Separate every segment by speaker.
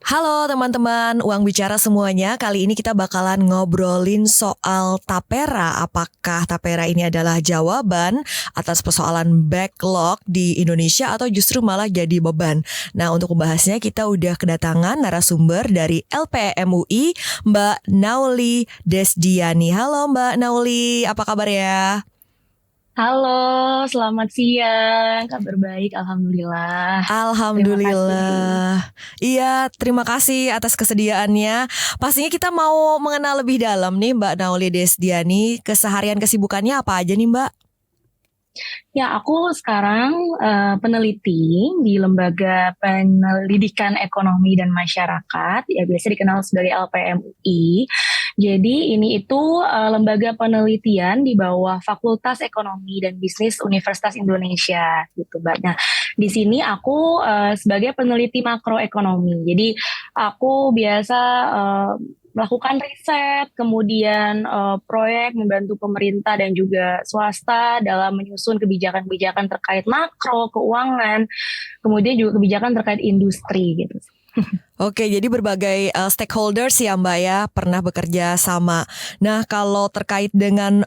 Speaker 1: Halo teman-teman, Uang Bicara semuanya. Kali ini kita bakalan ngobrolin soal tapera. Apakah tapera ini adalah jawaban atas persoalan backlog di Indonesia atau justru malah jadi beban? Nah, untuk membahasnya kita udah kedatangan narasumber dari LPM UI, Mbak Nauli Desdiani. Halo Mbak Nauli, apa kabar ya?
Speaker 2: Halo, selamat siang. Kabar baik, alhamdulillah. Terima kasih.
Speaker 1: Alhamdulillah. Iya, terima kasih atas kesediaannya. Pastinya kita mau mengenal lebih dalam nih Mbak Nauli Desdiani. Keseharian kesibukannya apa aja nih Mbak?
Speaker 2: Ya, aku sekarang peneliti di Lembaga Pendidikan Ekonomi dan Masyarakat, ya biasa dikenal sebagai LPM UI. Jadi ini itu lembaga penelitian di bawah Fakultas Ekonomi dan Bisnis Universitas Indonesia, gitu, Mbak. Nah, di sini aku sebagai peneliti makroekonomi. Jadi aku biasa melakukan riset, kemudian proyek membantu pemerintah dan juga swasta dalam menyusun kebijakan-kebijakan terkait makro, keuangan, kemudian juga kebijakan terkait industri gitu.
Speaker 1: Oke, jadi berbagai stakeholders ya Mbak ya pernah bekerja sama. Nah, kalau terkait dengan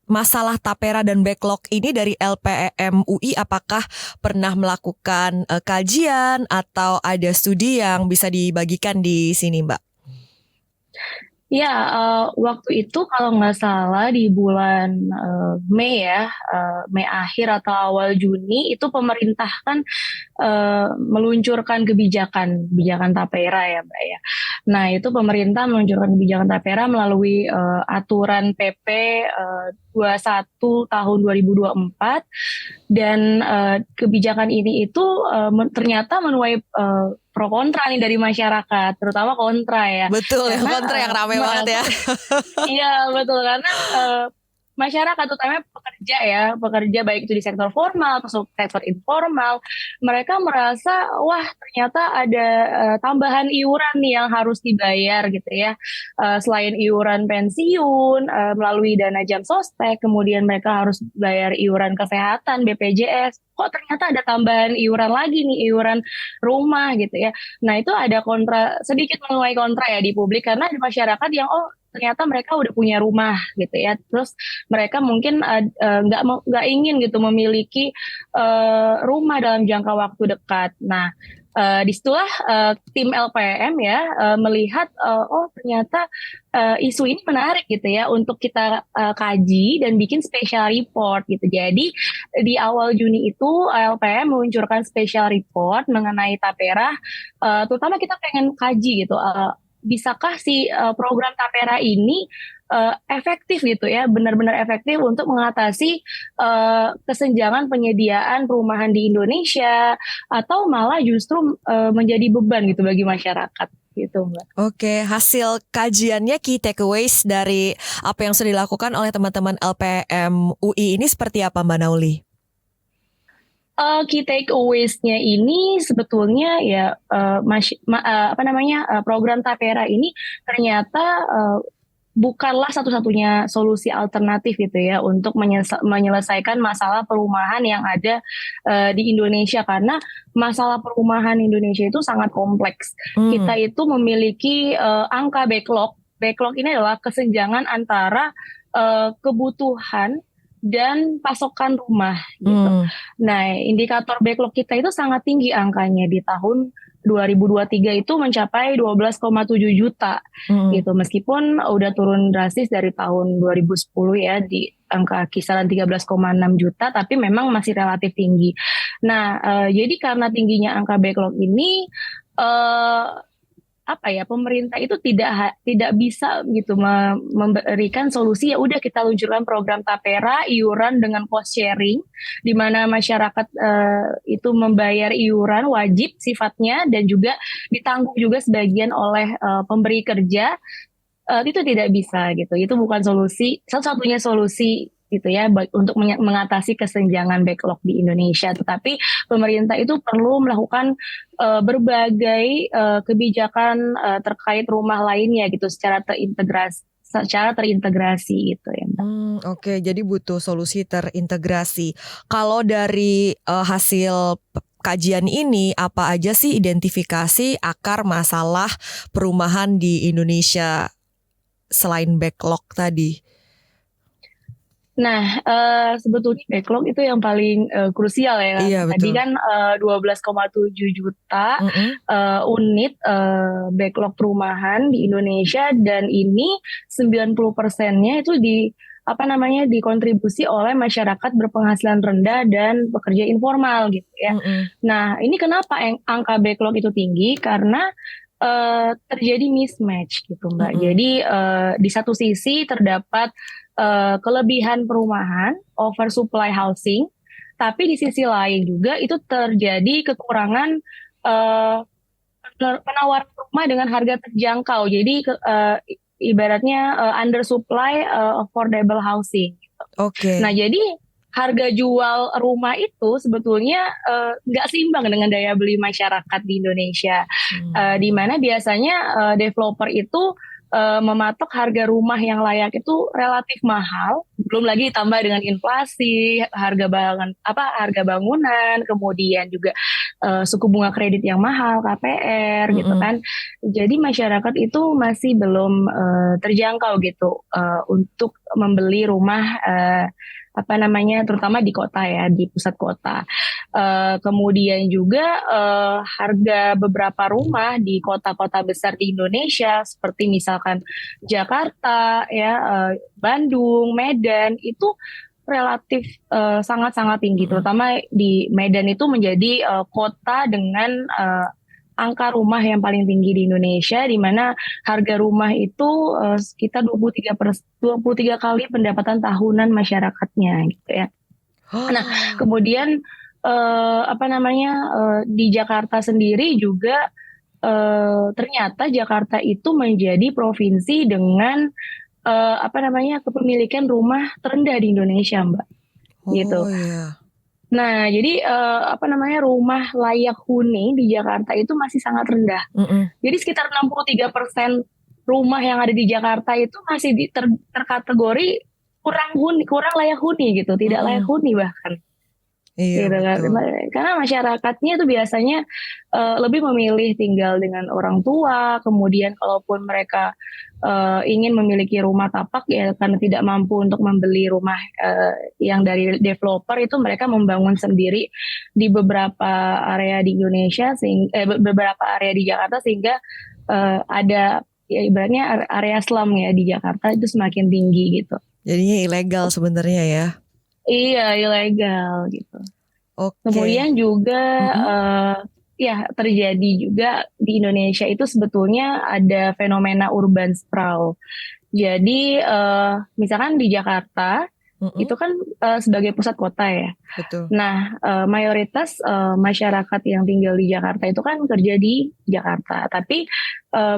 Speaker 1: masalah tapera dan backlog ini dari LPM UI, apakah pernah melakukan kajian atau ada studi yang bisa dibagikan di sini Mbak?
Speaker 2: Ya, waktu itu kalau nggak salah di bulan Mei ya, Mei akhir atau awal Juni itu pemerintah kan meluncurkan kebijakan tapera ya, Mbak ya. Nah, itu pemerintah meluncurkan kebijakan tapera melalui aturan PP 21 tahun 2024 dan kebijakan ini itu ternyata menuai pro kontra nih dari masyarakat, terutama kontra ya.
Speaker 1: Betul ya,
Speaker 2: Karena
Speaker 1: kontra yang rame banget ya.
Speaker 2: iya betul karena masyarakat terutama pekerja ya, pekerja baik itu di sektor formal atau sektor informal, mereka merasa wah ternyata ada tambahan iuran nih yang harus dibayar gitu ya. Selain iuran pensiun melalui dana jam sostek, kemudian mereka harus bayar iuran kesehatan BPJS. Kok ternyata ada tambahan iuran lagi nih, iuran rumah gitu ya. Nah, itu ada kontra, sedikit menuai kontra ya di publik karena ada masyarakat yang ternyata mereka udah punya rumah gitu ya. Terus mereka mungkin nggak ingin gitu memiliki rumah dalam jangka waktu dekat. Nah, disitulah tim LPM ya melihat oh ternyata isu ini menarik gitu ya untuk kita kaji dan bikin special report gitu. Jadi di awal Juni itu LPM meluncurkan special report mengenai tapera, terutama kita pengen kaji gitu. Bisakah si program tapera ini efektif gitu ya, benar-benar efektif untuk mengatasi kesenjangan penyediaan perumahan di Indonesia atau malah justru menjadi beban gitu bagi masyarakat gitu, Mbak.
Speaker 1: Oke, hasil kajiannya key takeaways dari apa yang sudah dilakukan oleh teman-teman LPM UI ini seperti apa Mbak Nauli?
Speaker 2: Key takeaways-nya ini sebetulnya ya program tapera ini ternyata bukanlah satu-satunya solusi alternatif gitu ya untuk menyelesaikan masalah perumahan yang ada di Indonesia karena masalah perumahan Indonesia itu sangat kompleks. Kita itu memiliki angka backlog. Backlog ini adalah kesenjangan antara kebutuhan dan pasokan rumah gitu. Nah, indikator backlog kita itu sangat tinggi angkanya di tahun 2023 itu mencapai 12,7 juta gitu. Meskipun udah turun drastis dari tahun 2010 ya di angka kisaran 13,6 juta, tapi memang masih relatif tinggi. Nah, jadi karena tingginya angka backlog ini pemerintah itu tidak bisa gitu memberikan solusi ya udah kita luncurkan program tapera iuran dengan cost sharing di mana masyarakat itu membayar iuran wajib sifatnya dan juga ditanggung juga sebagian oleh pemberi kerja. Itu tidak bisa gitu, itu bukan solusi, satu-satunya solusi gitu ya untuk mengatasi kesenjangan backlog di Indonesia. Tetapi pemerintah itu perlu melakukan berbagai kebijakan terkait rumah lainnya gitu secara terintegrasi gitu ya.
Speaker 1: Oke, jadi butuh solusi terintegrasi. Kalau dari hasil kajian ini, apa aja sih identifikasi akar masalah perumahan di Indonesia selain backlog tadi?
Speaker 2: Nah, sebetulnya backlog itu yang paling krusial ya.
Speaker 1: Iya,
Speaker 2: Tadi
Speaker 1: betul.
Speaker 2: kan 12,7 juta
Speaker 1: Mm-mm.
Speaker 2: unit backlog perumahan di Indonesia, dan ini 90%-nya itu dikontribusi oleh masyarakat berpenghasilan rendah dan pekerja informal gitu ya.
Speaker 1: Mm-mm.
Speaker 2: Nah, ini kenapa angka backlog itu tinggi? Karena terjadi mismatch gitu, Mbak.
Speaker 1: Mm-mm.
Speaker 2: Jadi di satu sisi terdapat kelebihan perumahan, oversupply housing, tapi di sisi lain juga itu terjadi kekurangan uh, penawaran rumah dengan harga terjangkau. Jadi ibaratnya undersupply affordable housing.
Speaker 1: Oke.
Speaker 2: Nah, jadi harga jual rumah itu sebetulnya nggak seimbang dengan daya beli masyarakat di Indonesia. Di mana biasanya developer itu mematok harga rumah yang layak itu relatif mahal, belum lagi ditambah dengan inflasi, harga bangunan, kemudian juga suku bunga kredit yang mahal, KPR gitu
Speaker 1: Mm-mm.
Speaker 2: kan. Jadi masyarakat itu masih belum terjangkau gitu untuk membeli rumah terutama di kota ya, di pusat kota. Kemudian juga harga beberapa rumah di kota-kota besar di Indonesia seperti misalkan Jakarta ya, Bandung, Medan itu relatif sangat-sangat tinggi, terutama di Medan itu menjadi kota dengan angka rumah yang paling tinggi di Indonesia, di mana harga rumah itu sekitar 23 kali pendapatan tahunan masyarakatnya gitu ya. Nah, kemudian di Jakarta sendiri juga ternyata Jakarta itu menjadi provinsi dengan kepemilikan rumah terendah di Indonesia, Mbak. Gitu.
Speaker 1: Iya.
Speaker 2: Nah, jadi rumah layak huni di Jakarta itu masih sangat rendah.
Speaker 1: Mm-mm.
Speaker 2: Jadi sekitar 63% rumah yang ada di Jakarta itu masih terkategori kurang layak huni gitu, tidak layak huni bahkan.
Speaker 1: Iya,
Speaker 2: Gitu kan.
Speaker 1: betul.
Speaker 2: Karena masyarakatnya itu biasanya lebih memilih tinggal dengan orang tua, kemudian kalaupun mereka ingin memiliki rumah tapak ya karena tidak mampu untuk membeli rumah yang dari developer, itu mereka membangun sendiri di beberapa area di Indonesia, beberapa area di Jakarta, sehingga ada ya ibaratnya area slum ya di Jakarta itu semakin tinggi gitu.
Speaker 1: Jadinya ilegal sebenarnya ya.
Speaker 2: Iya, ilegal gitu.
Speaker 1: Oke.
Speaker 2: Kemudian juga terjadi juga di Indonesia itu sebetulnya ada fenomena urban sprawl. Jadi misalkan di Jakarta itu kan sebagai pusat kota ya.
Speaker 1: Betul.
Speaker 2: Nah, mayoritas masyarakat yang tinggal di Jakarta itu kan kerja di Jakarta, tapi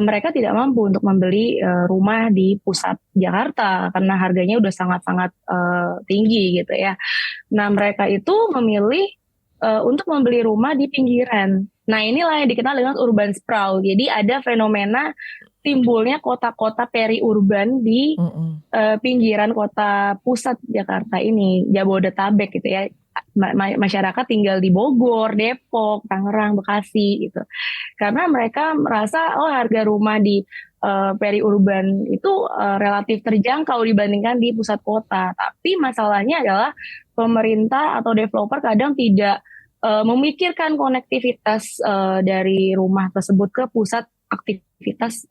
Speaker 2: mereka tidak mampu untuk membeli rumah di pusat Jakarta karena harganya udah sangat-sangat tinggi gitu ya. Nah, mereka itu memilih untuk membeli rumah di pinggiran. Nah, inilah yang dikenal dengan urban sprawl. Jadi ada fenomena timbulnya kota-kota peri-urban di pinggiran kota pusat Jakarta ini, Jabodetabek gitu ya. Masyarakat tinggal di Bogor, Depok, Tangerang, Bekasi gitu. Karena mereka merasa harga rumah di peri-urban itu relatif terjangkau dibandingkan di pusat kota. Tapi masalahnya adalah pemerintah atau developer kadang tidak memikirkan konektivitas dari rumah tersebut ke pusat aktivitas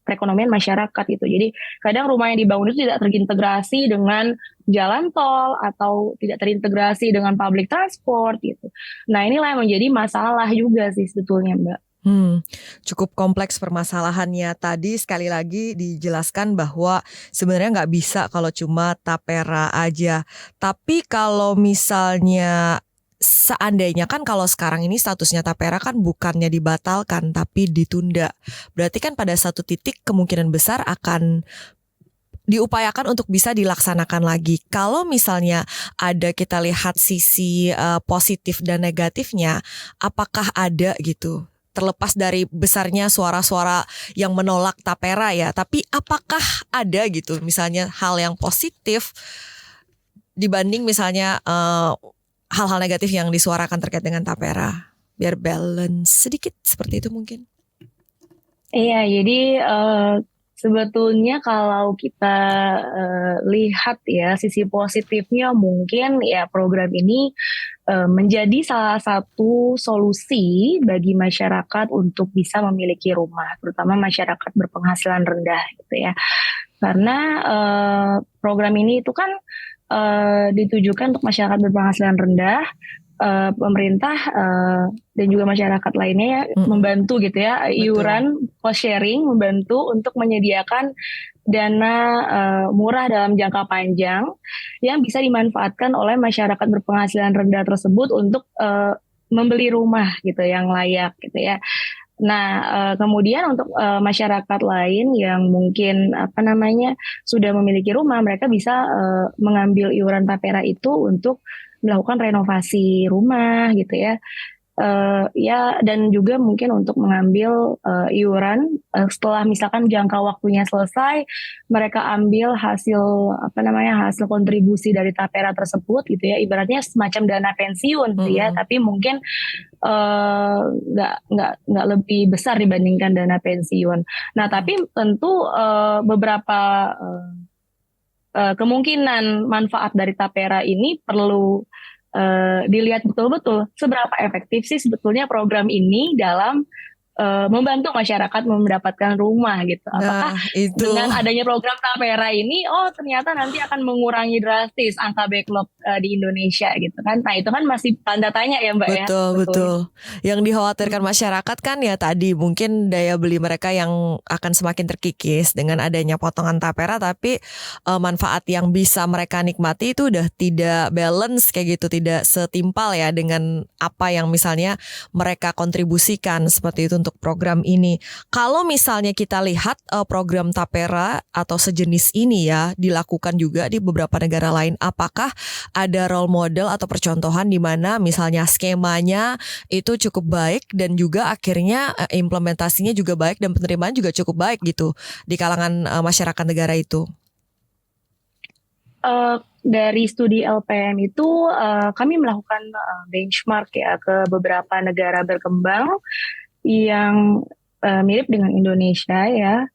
Speaker 2: perekonomian masyarakat gitu. Jadi kadang rumah yang dibangun itu tidak terintegrasi dengan jalan tol atau tidak terintegrasi dengan public transport gitu. Nah, inilah yang menjadi masalah juga sih sebetulnya, Mbak.
Speaker 1: Cukup kompleks permasalahannya. Tadi sekali lagi dijelaskan bahwa sebenarnya nggak bisa kalau cuma tapera aja. Tapi kalau misalnya seandainya kan kalau sekarang ini statusnya tapera kan bukannya dibatalkan tapi ditunda. Berarti kan pada satu titik kemungkinan besar akan diupayakan untuk bisa dilaksanakan lagi. Kalau misalnya ada kita lihat sisi positif dan negatifnya, apakah ada gitu? Terlepas dari besarnya suara-suara yang menolak tapera ya, tapi apakah ada gitu misalnya hal yang positif dibanding misalnya hal-hal negatif yang disuarakan terkait dengan tapera, biar balance sedikit seperti itu mungkin.
Speaker 2: Iya, jadi sebetulnya kalau kita lihat ya sisi positifnya, mungkin ya program ini menjadi salah satu solusi bagi masyarakat untuk bisa memiliki rumah, terutama masyarakat berpenghasilan rendah gitu ya. Karena program ini itu kan ditujukan untuk masyarakat berpenghasilan rendah. Pemerintah dan juga masyarakat lainnya ya, membantu gitu ya, iuran cost sharing, membantu untuk menyediakan dana murah dalam jangka panjang yang bisa dimanfaatkan oleh masyarakat berpenghasilan rendah tersebut untuk membeli rumah gitu yang layak gitu ya. Nah, kemudian untuk masyarakat lain yang mungkin sudah memiliki rumah, mereka bisa mengambil iuran tapera itu untuk melakukan renovasi rumah gitu ya. Ya, dan juga mungkin untuk mengambil iuran setelah misalkan jangka waktunya selesai, mereka ambil hasil hasil kontribusi dari tapera tersebut gitu ya, ibaratnya semacam dana pensiun gitu ya, tapi mungkin nggak lebih besar dibandingkan dana pensiun. Nah, tapi tentu beberapa kemungkinan manfaat dari tapera ini perlu dilihat betul-betul seberapa efektif sih sebetulnya program ini dalam membantu masyarakat mendapatkan rumah gitu. Apakah dengan adanya program tapera ini, ternyata nanti akan mengurangi drastis angka backlog di Indonesia gitu kan? Nah, itu kan masih tanda tanya ya Mbak ya.
Speaker 1: Betul. Yang dikhawatirkan masyarakat kan ya tadi mungkin daya beli mereka yang akan semakin terkikis dengan adanya potongan tapera, tapi manfaat yang bisa mereka nikmati itu udah tidak balance kayak gitu, tidak setimpal ya dengan apa yang misalnya mereka kontribusikan seperti itu untuk program ini. Kalau misalnya kita lihat program tapera atau sejenis ini ya dilakukan juga di beberapa negara lain, apakah ada role model atau percontohan di mana misalnya skemanya itu cukup baik dan juga akhirnya implementasinya juga baik dan penerimaan juga cukup baik gitu di kalangan masyarakat negara itu?
Speaker 2: Dari studi LPM itu kami melakukan benchmark ya ke beberapa negara berkembang yang mirip dengan Indonesia ya.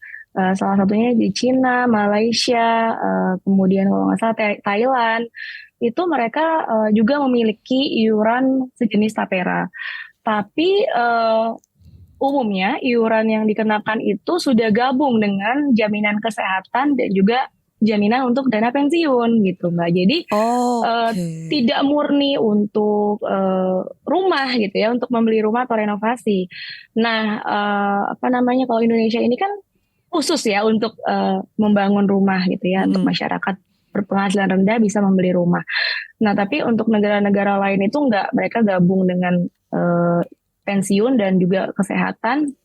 Speaker 2: Salah satunya di Cina, Malaysia, kemudian kalau nggak salah Thailand. Itu mereka juga memiliki iuran sejenis tapera. Tapi umumnya iuran yang dikenakan itu sudah gabung dengan jaminan kesehatan dan juga jaminan untuk dana pensiun gitu Mbak. Jadi tidak murni untuk rumah gitu ya, untuk membeli rumah atau renovasi. Nah, kalau Indonesia ini kan khusus ya untuk membangun rumah gitu ya, untuk masyarakat berpenghasilan rendah bisa membeli rumah. Nah, tapi untuk negara-negara lain itu enggak, mereka gabung dengan pensiun dan juga kesehatan.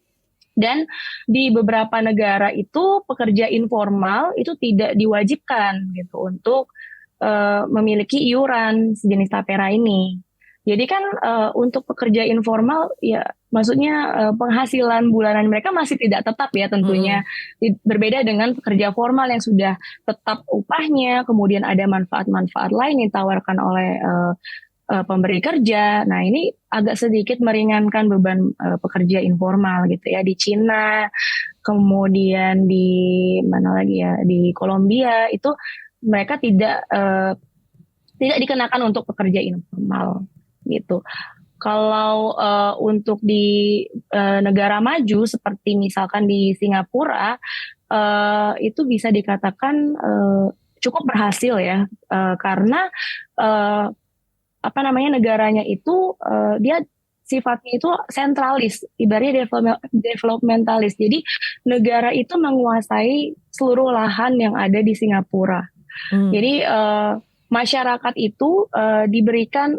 Speaker 2: Dan di beberapa negara itu pekerja informal itu tidak diwajibkan gitu untuk memiliki iuran sejenis tapera ini. Jadi kan untuk pekerja informal ya maksudnya penghasilan bulanan mereka masih tidak tetap ya tentunya. Berbeda dengan pekerja formal yang sudah tetap upahnya, kemudian ada manfaat-manfaat lain yang ditawarkan oleh pemberi kerja. Nah, ini agak sedikit meringankan beban pekerja informal gitu ya. Di Cina, kemudian di mana lagi ya, di Kolombia itu mereka tidak dikenakan untuk pekerja informal gitu. Kalau untuk di negara maju seperti misalkan di Singapura itu bisa dikatakan cukup berhasil ya, karena negaranya itu dia sifatnya itu sentralis, ibaratnya developmentalis. Jadi negara itu menguasai seluruh lahan yang ada di Singapura. Jadi masyarakat itu diberikan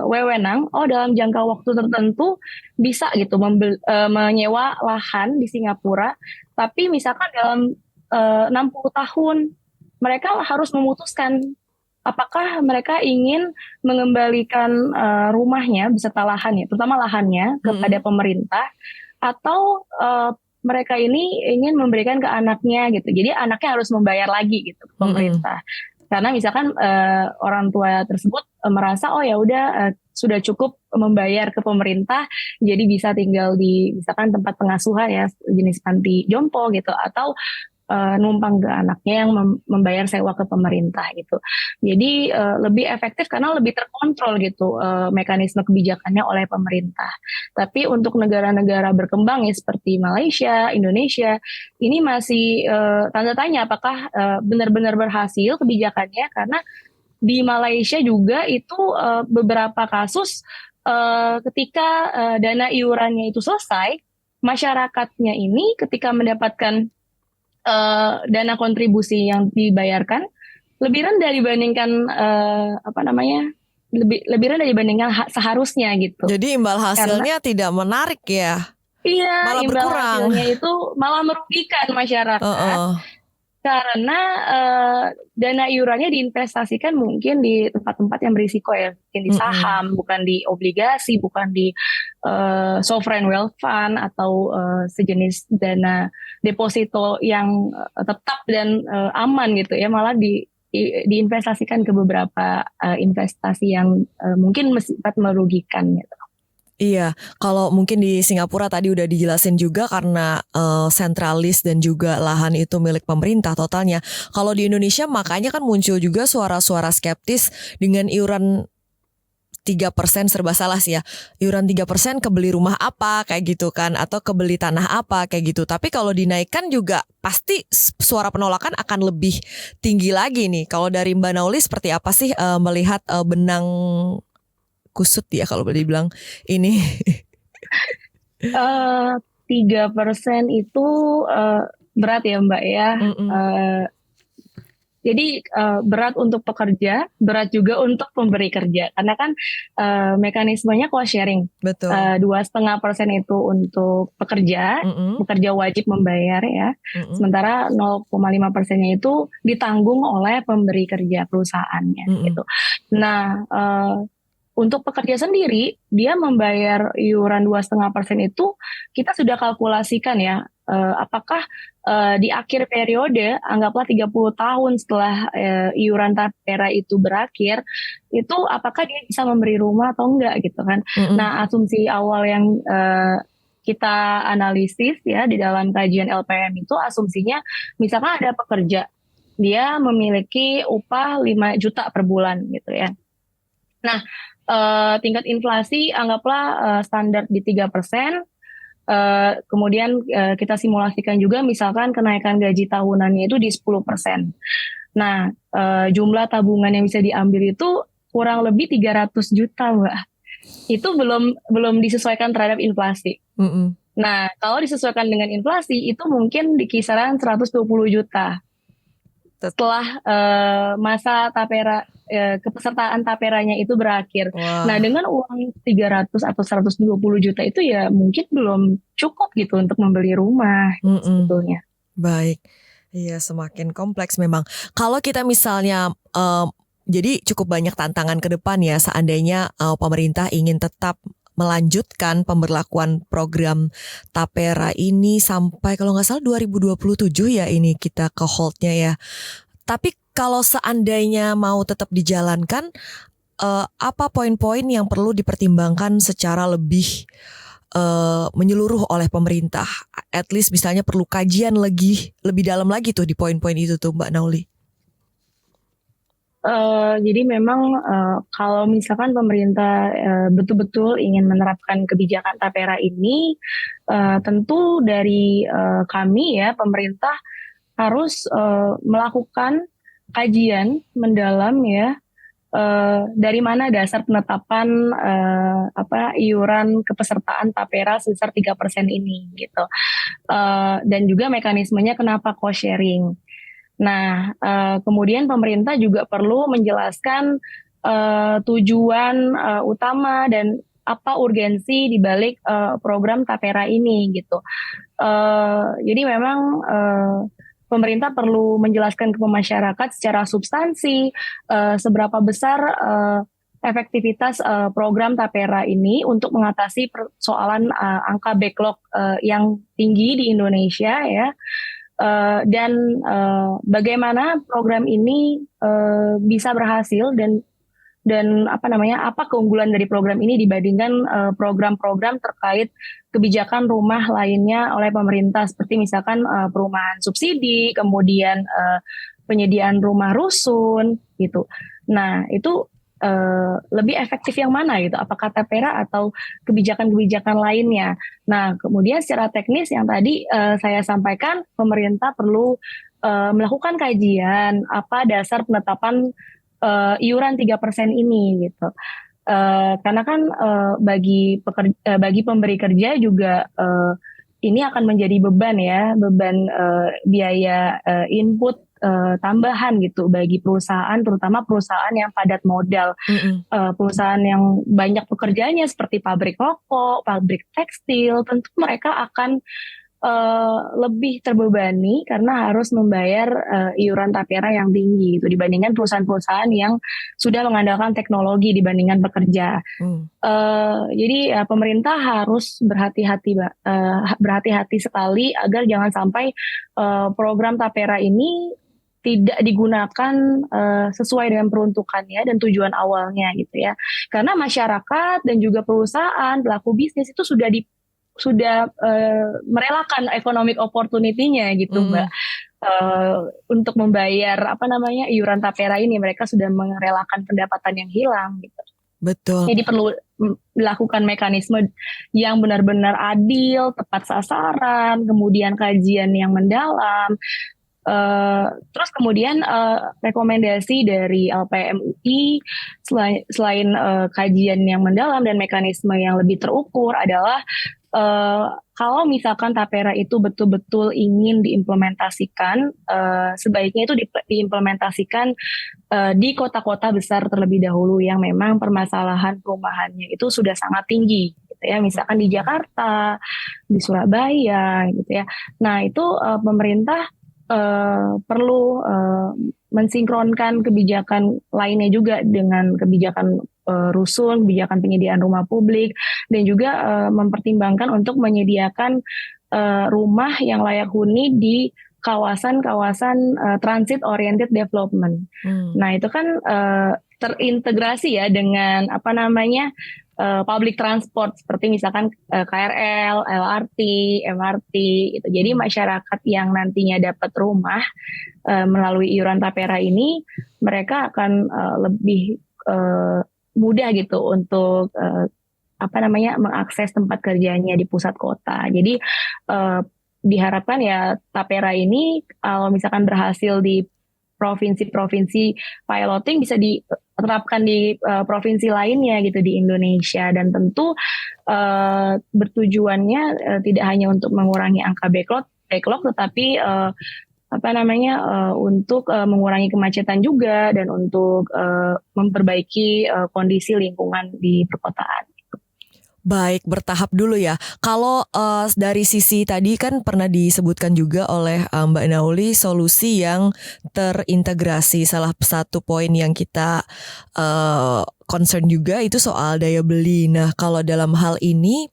Speaker 2: wewenang, dalam jangka waktu tertentu bisa gitu menyewa lahan di Singapura, tapi misalkan dalam 60 tahun mereka harus memutuskan apakah mereka ingin mengembalikan rumahnya beserta lahannya, terutama lahannya kepada pemerintah, atau mereka ini ingin memberikan ke anaknya gitu. Jadi anaknya harus membayar lagi gitu ke pemerintah. Karena misalkan orang tua tersebut merasa oh ya udah sudah cukup membayar ke pemerintah, jadi bisa tinggal di misalkan tempat pengasuhan ya jenis panti jompo gitu, atau numpang ke anaknya yang membayar sewa ke pemerintah gitu. Jadi lebih efektif karena lebih terkontrol gitu mekanisme kebijakannya oleh pemerintah. Tapi untuk negara-negara berkembang ya seperti Malaysia, Indonesia, ini masih tanda tanya apakah benar-benar berhasil kebijakannya, karena di Malaysia juga itu beberapa kasus ketika dana iurannya itu selesai, masyarakatnya ini ketika mendapatkan dana kontribusi yang dibayarkan lebih rendah dibandingkan apa namanya, lebih rendah dibandingkan seharusnya gitu.
Speaker 1: Jadi imbal
Speaker 2: Karena
Speaker 1: hasilnya tidak menarik ya,
Speaker 2: iya,
Speaker 1: malah
Speaker 2: imbal
Speaker 1: berkurang.
Speaker 2: hasilnya itu malah merugikan masyarakat
Speaker 1: Heeh.
Speaker 2: karena dana iurannya diinvestasikan mungkin di tempat-tempat yang berisiko ya, mungkin di
Speaker 1: Mm-mm.
Speaker 2: saham, bukan di obligasi, bukan di sovereign wealth fund atau sejenis dana deposito yang tetap dan aman gitu ya, malah diinvestasikan ke beberapa investasi yang mungkin sempat merugikan gitu.
Speaker 1: Iya, kalau mungkin di Singapura tadi udah dijelasin juga karena sentralis dan juga lahan itu milik pemerintah totalnya. Kalau di Indonesia makanya kan muncul juga suara-suara skeptis dengan iuran 3% serba salah sih ya. Iuran 3% kebeli rumah apa kayak gitu kan, atau kebeli tanah apa kayak gitu. Tapi kalau dinaikkan juga pasti suara penolakan akan lebih tinggi lagi nih. Kalau dari Mbak Nauli seperti apa sih melihat benang kusut ya kalau boleh dibilang ini?
Speaker 2: 3% itu berat ya Mbak ya.
Speaker 1: Mm-mm.
Speaker 2: Jadi berat untuk pekerja, berat juga untuk pemberi kerja, karena kan mekanismenya cost sharing.
Speaker 1: Betul.
Speaker 2: 2,5% itu untuk pekerja,
Speaker 1: Mm-mm.
Speaker 2: pekerja wajib membayar ya.
Speaker 1: Mm-mm.
Speaker 2: Sementara 0,5%-nya itu ditanggung oleh pemberi kerja perusahaannya
Speaker 1: Mm-mm.
Speaker 2: gitu. Nah, untuk pekerja sendiri, dia membayar iuran 2,5% itu kita sudah kalkulasikan ya, apakah di akhir periode, anggaplah 30 tahun setelah iuran tapera itu berakhir, itu apakah dia bisa memberi rumah atau enggak gitu kan.
Speaker 1: Mm-mm.
Speaker 2: Nah, asumsi awal yang kita analisis ya di dalam kajian LPM itu asumsinya, misalkan ada pekerja, dia memiliki upah 5 juta per bulan gitu ya. Nah, tingkat inflasi anggaplah standar di 3%. Kemudian kita simulasikan juga misalkan kenaikan gaji tahunannya itu di 10%. Nah, jumlah tabungan yang bisa diambil itu kurang lebih 300 juta, Mbak. Itu belum disesuaikan terhadap inflasi.
Speaker 1: Mm-mm.
Speaker 2: Nah, kalau disesuaikan dengan inflasi itu mungkin di kisaran 120 juta. Setelah masa tapera kepesertaan taperanya itu berakhir.
Speaker 1: Wah.
Speaker 2: Nah, dengan uang 300 atau 120 juta itu ya mungkin belum cukup gitu untuk membeli rumah sebetulnya.
Speaker 1: Baik. Iya, semakin kompleks memang. Kalau kita misalnya jadi cukup banyak tantangan ke depan ya seandainya pemerintah ingin tetap melanjutkan pemberlakuan program tapera ini sampai kalau nggak salah 2027 ya, ini kita ke holdnya ya. Tapi kalau seandainya mau tetap dijalankan, apa poin-poin yang perlu dipertimbangkan secara lebih menyeluruh oleh pemerintah? At least misalnya perlu kajian lebih dalam lagi tuh di poin-poin itu tuh Mbak Nauli.
Speaker 2: Jadi memang kalau misalkan pemerintah betul-betul ingin menerapkan kebijakan tapera ini, tentu dari kami ya pemerintah harus melakukan kajian mendalam ya, dari mana dasar penetapan iuran kepesertaan tapera sebesar 3% ini gitu, dan juga mekanismenya kenapa cost sharing. Nah, kemudian pemerintah juga perlu menjelaskan tujuan utama dan apa urgensi di balik program tapera ini gitu. Jadi memang pemerintah perlu menjelaskan ke masyarakat secara substansi seberapa besar efektivitas program tapera ini untuk mengatasi persoalan angka backlog yang tinggi di Indonesia ya. Dan bagaimana program ini bisa berhasil dan apa keunggulan dari program ini dibandingkan program-program terkait kebijakan rumah lainnya oleh pemerintah seperti misalkan perumahan subsidi, kemudian penyediaan rumah rusun gitu. Nah, itu lebih efektif yang mana gitu? Apakah Tapera atau kebijakan-kebijakan lainnya? Nah, kemudian secara teknis yang tadi saya sampaikan, pemerintah perlu melakukan kajian apa dasar penetapan iuran 3% ini gitu. Karena kan bagi pemberi kerja juga ini akan menjadi beban ya, beban biaya input tambahan gitu bagi perusahaan, terutama perusahaan yang padat modal, perusahaan yang banyak pekerjaannya seperti pabrik rokok, pabrik tekstil, tentu mereka akan lebih terbebani karena harus membayar iuran tapera yang tinggi itu dibandingkan perusahaan-perusahaan yang sudah mengandalkan teknologi dibandingkan pekerja. Jadi pemerintah harus berhati-hati sekali agar jangan sampai program tapera ini tidak digunakan sesuai dengan peruntukannya dan tujuan awalnya gitu ya. Karena masyarakat dan juga perusahaan pelaku bisnis itu sudah merelakan economic opportunity-nya gitu Mbak. Untuk membayar iuran tapera ini mereka sudah merelakan pendapatan yang hilang gitu.
Speaker 1: Betul.
Speaker 2: Jadi perlu dilakukan mekanisme yang benar-benar adil, tepat sasaran, kemudian kajian yang mendalam. Terus kemudian rekomendasi dari LPM UI selain kajian yang mendalam dan mekanisme yang lebih terukur adalah kalau misalkan tapera itu betul-betul ingin diimplementasikan, sebaiknya itu diimplementasikan di kota-kota besar terlebih dahulu yang memang permasalahan perumahannya itu sudah sangat tinggi, gitu ya. Misalkan di Jakarta, di Surabaya, gitu ya. Nah itu pemerintah perlu mensinkronkan kebijakan lainnya juga dengan kebijakan rusun, kebijakan penyediaan rumah publik, dan juga mempertimbangkan untuk menyediakan rumah yang layak huni di kawasan-kawasan transit oriented development. Nah itu kan terintegrasi ya dengan public transport seperti misalkan KRL, LRT, MRT gitu. Jadi masyarakat yang nantinya dapat rumah melalui iuran tapera ini mereka akan lebih mudah gitu untuk mengakses tempat kerjanya di pusat kota. Jadi diharapkan ya tapera ini kalau misalkan berhasil di provinsi-provinsi piloting bisa diterapkan di provinsi lainnya gitu di Indonesia, dan tentu bertujuannya tidak hanya untuk mengurangi angka backlog tetapi untuk mengurangi kemacetan juga dan untuk memperbaiki kondisi lingkungan di perkotaan.
Speaker 1: Baik, bertahap dulu ya. Kalau dari sisi tadi kan pernah disebutkan juga oleh Mbak Nauli solusi yang terintegrasi. Salah satu poin yang kita concern juga itu soal daya beli. Nah, kalau dalam hal ini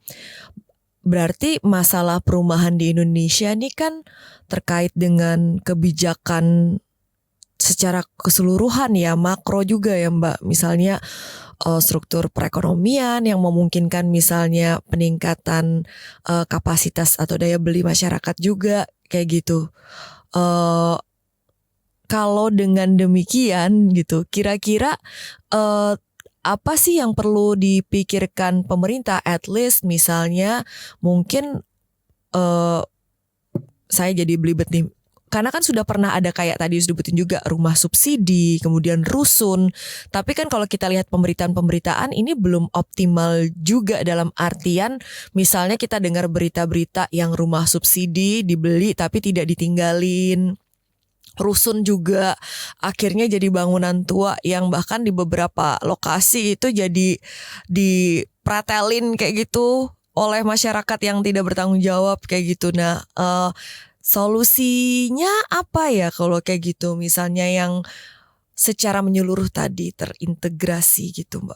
Speaker 1: berarti masalah perumahan di Indonesia ini kan terkait dengan kebijakan secara keseluruhan ya, makro juga ya Mbak. Misalnya struktur perekonomian yang memungkinkan misalnya peningkatan kapasitas atau daya beli masyarakat juga kayak gitu. Kalau dengan demikian gitu, kira-kira apa sih yang perlu dipikirkan pemerintah? At least misalnya mungkin saya jadi belibet nih. Karena kan sudah pernah ada kayak tadi disebutin juga rumah subsidi, kemudian rusun. Tapi kan kalau kita lihat pemberitaan-pemberitaan ini belum optimal juga dalam artian misalnya kita dengar berita-berita yang rumah subsidi dibeli tapi tidak ditinggalin. Rusun juga akhirnya jadi bangunan tua yang bahkan di beberapa lokasi itu jadi dipretelin kayak gitu oleh masyarakat yang tidak bertanggung jawab kayak gitu. Nah, solusinya apa ya kalau kayak gitu misalnya yang secara menyeluruh tadi terintegrasi gitu Mbak?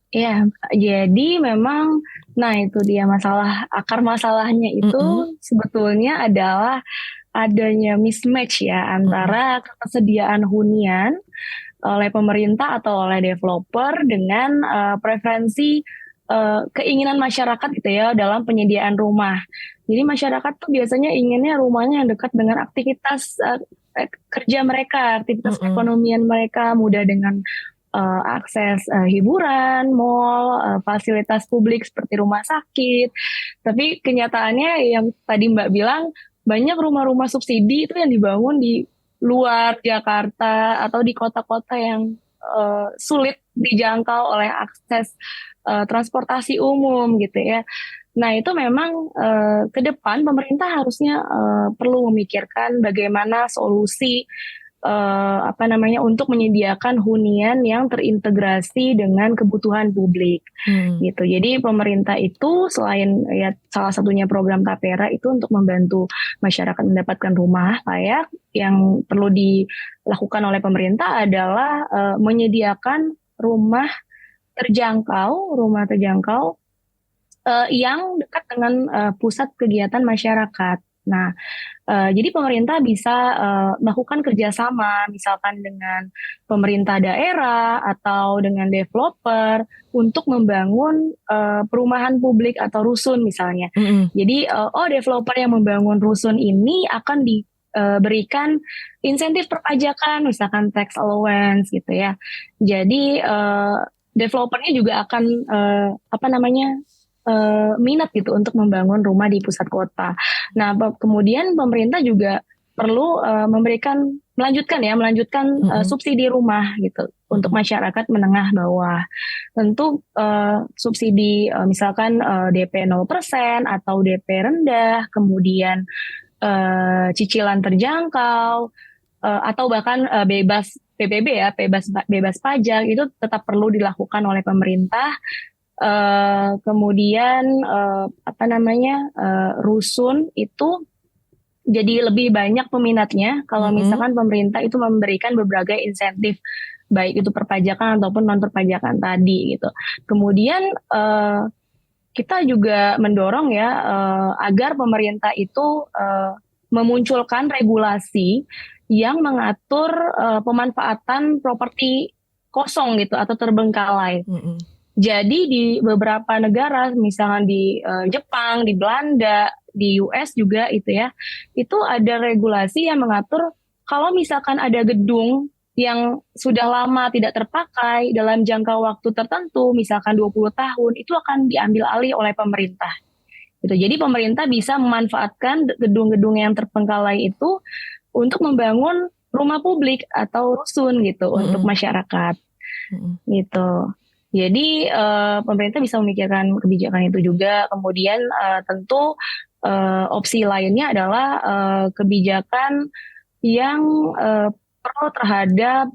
Speaker 2: Ya, jadi memang, nah itu dia akar masalahnya itu
Speaker 1: Mm-mm,
Speaker 2: sebetulnya adalah adanya mismatch ya
Speaker 1: mm-mm,
Speaker 2: antara ketersediaan hunian oleh pemerintah atau oleh developer dengan preferensi keinginan masyarakat gitu ya dalam penyediaan rumah. Jadi masyarakat tuh biasanya inginnya rumahnya yang dekat dengan aktivitas kerja mereka, aktivitas
Speaker 1: mm-mm,
Speaker 2: perekonomian mereka, mudah dengan akses hiburan, mall, fasilitas publik seperti rumah sakit. Tapi kenyataannya yang tadi Mbak bilang, banyak rumah-rumah subsidi itu yang dibangun di luar Jakarta atau di kota-kota yang sulit dijangkau oleh akses transportasi umum gitu ya. Nah, itu memang ke depan pemerintah harusnya perlu memikirkan bagaimana solusi apa namanya untuk menyediakan hunian yang terintegrasi dengan kebutuhan publik
Speaker 1: mm.
Speaker 2: gitu. Jadi pemerintah itu selain ya salah satunya program Tapera itu untuk membantu masyarakat mendapatkan rumah layak, yang perlu dilakukan oleh pemerintah adalah menyediakan rumah terjangkau yang dekat dengan pusat kegiatan masyarakat. Nah, jadi pemerintah bisa melakukan kerjasama, misalkan dengan pemerintah daerah atau dengan developer untuk membangun perumahan publik atau rusun misalnya.
Speaker 1: Mm-mm.
Speaker 2: Jadi, developer yang membangun rusun ini akan diberikan insentif perpajakan, misalkan tax allowance gitu ya. Jadi developernya juga akan apa namanya minat gitu untuk membangun rumah di pusat kota. Nah, kemudian pemerintah juga perlu melanjutkan
Speaker 1: Mm-mm.
Speaker 2: subsidi rumah gitu untuk
Speaker 1: Mm-mm.
Speaker 2: masyarakat menengah bawah. Tentu subsidi misalkan DP 0% atau DP rendah, kemudian cicilan terjangkau atau bahkan bebas PPB ya, bebas bebas pajak itu tetap perlu dilakukan oleh pemerintah. Kemudian apa namanya rusun itu jadi lebih banyak peminatnya kalau
Speaker 1: Mm-mm.
Speaker 2: misalkan pemerintah itu memberikan berbagai insentif baik itu perpajakan ataupun non perpajakan tadi gitu. Kemudian kita juga mendorong ya agar pemerintah itu memunculkan regulasi yang mengatur pemanfaatan properti kosong gitu atau terbengkalai.
Speaker 1: Mm-mm.
Speaker 2: Jadi di beberapa negara, misalnya di Jepang, di Belanda, di US juga itu ya, itu ada regulasi yang mengatur kalau misalkan ada gedung yang sudah lama tidak terpakai dalam jangka waktu tertentu, misalkan 20 tahun, itu akan diambil alih oleh pemerintah. Gitu. Jadi pemerintah bisa memanfaatkan gedung-gedung yang terbengkalai itu untuk membangun rumah publik atau rusun gitu untuk
Speaker 1: Mm-mm.
Speaker 2: masyarakat
Speaker 1: Mm-mm.
Speaker 2: gitu. Jadi pemerintah bisa memikirkan kebijakan itu juga. Kemudian tentu opsi lainnya adalah kebijakan yang pro terhadap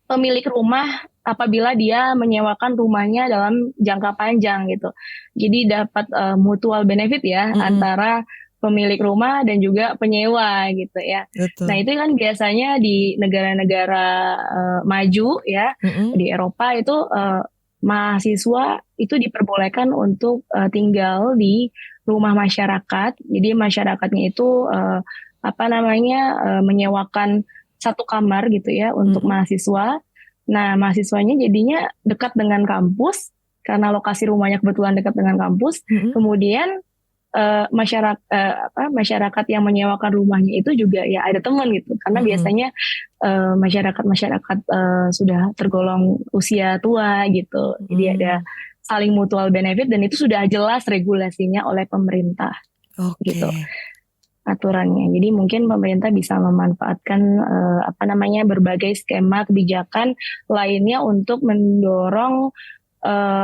Speaker 2: pemilik rumah apabila dia menyewakan rumahnya dalam jangka panjang gitu. Jadi dapat mutual benefit ya
Speaker 1: Mm-mm.
Speaker 2: antara pemilik rumah dan juga penyewa gitu ya. Nah,
Speaker 1: Betul.
Speaker 2: itu kan biasanya di negara-negara maju ya,
Speaker 1: Mm-mm.
Speaker 2: di Eropa itu mahasiswa itu diperbolehkan untuk tinggal di rumah masyarakat. Jadi masyarakatnya itu apa namanya menyewakan satu kamar gitu ya untuk
Speaker 1: Mm-mm.
Speaker 2: mahasiswa. Nah, mahasiswanya jadinya dekat dengan kampus karena lokasi rumahnya kebetulan dekat dengan kampus.
Speaker 1: Mm-mm.
Speaker 2: Kemudian masyarakat yang menyewakan rumahnya itu juga ya ada teman gitu karena
Speaker 1: Mm-mm.
Speaker 2: biasanya masyarakat sudah tergolong usia tua gitu. Jadi ada
Speaker 1: Mm.
Speaker 2: saling mutual benefit dan itu sudah jelas regulasinya oleh pemerintah gitu
Speaker 1: Oke.
Speaker 2: aturannya. Jadi mungkin pemerintah bisa memanfaatkan apa namanya berbagai skema kebijakan lainnya untuk mendorong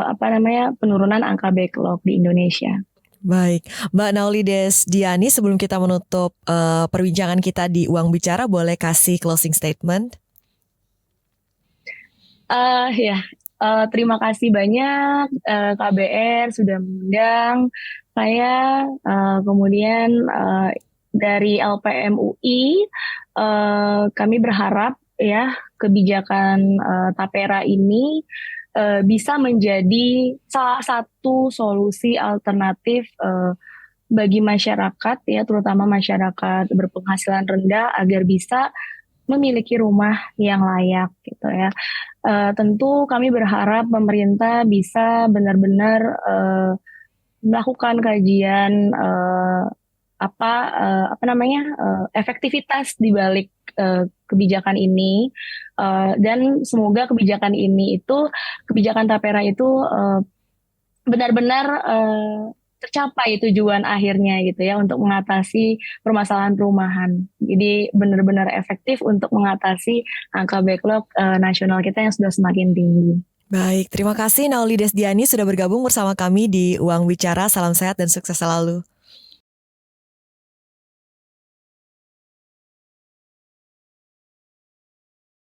Speaker 2: apa namanya penurunan angka backlog di Indonesia.
Speaker 1: Baik, Mbak Naulides Diani, sebelum kita menutup perbincangan kita di Uang Bicara, boleh kasih closing statement?
Speaker 2: Ya, terima kasih banyak KBR sudah mengundang saya. Kemudian dari LPM UI, kami berharap ya kebijakan Tapera ini bisa menjadi salah satu solusi alternatif bagi masyarakat ya, terutama masyarakat berpenghasilan rendah agar bisa memiliki rumah yang layak gitu ya. Tentu kami berharap pemerintah bisa benar-benar melakukan kajian apa namanya efektivitas di balik kebijakan ini. Dan semoga kebijakan Tapera itu benar-benar tercapai tujuan akhirnya gitu ya, untuk mengatasi permasalahan perumahan. Jadi benar-benar efektif untuk mengatasi angka backlog nasional kita yang sudah semakin tinggi.
Speaker 1: Baik, terima kasih Nauli Desdiani sudah bergabung bersama kami di Uang Bicara. Salam sehat dan sukses selalu.